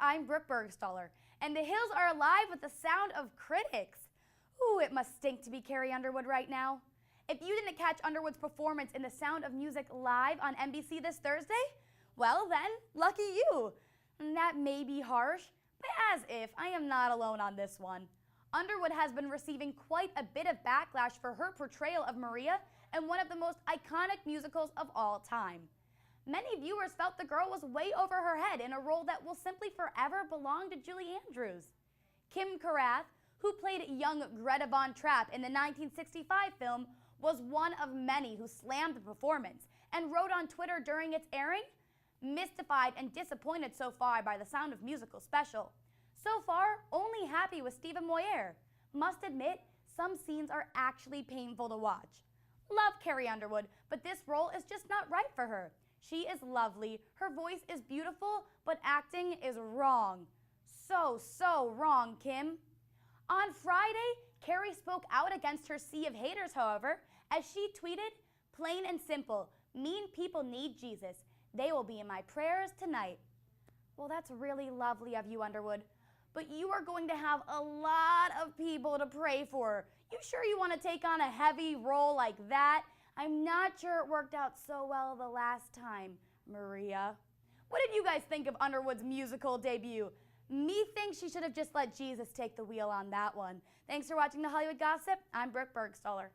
I'm Brooke Bergstaller, and the hills are alive with the sound of critics. Ooh, it must stink to be Carrie Underwood right now. If you didn't catch Underwood's performance in The Sound of Music live on NBC this Thursday, well then, lucky you. That may be harsh, but as if, I am not alone on this one. Underwood has been receiving quite a bit of backlash for her portrayal of Maria in one of the most iconic musicals of all time. Many viewers felt the girl was way over her head in a role that will simply forever belong to Julie Andrews. Kim Carath, who played young Greta Von Trapp in the 1965 film, was one of many who slammed the performance and wrote on Twitter during its airing, "Mystified and disappointed so far by the Sound of Musical special. So far, only happy with Stephen Moyer. Must admit, some scenes are actually painful to watch. Love Carrie Underwood, but this role is just not right for her. She is lovely, her voice is beautiful, but acting is wrong. So wrong, Kim." On Friday, Carrie spoke out against her sea of haters, however, as she tweeted, "Plain and simple, mean people need Jesus. They will be in my prayers tonight." Well, that's really lovely of you, Underwood, but you are going to have a lot of people to pray for. You sure you want to take on a heavy role like that? I'm not sure it worked out so well the last time, Maria. What did you guys think of Underwood's musical debut? Me thinks she should have just let Jesus take the wheel on that one. Thanks for watching The Hollywood Gossip. I'm Brooke Bergstaller.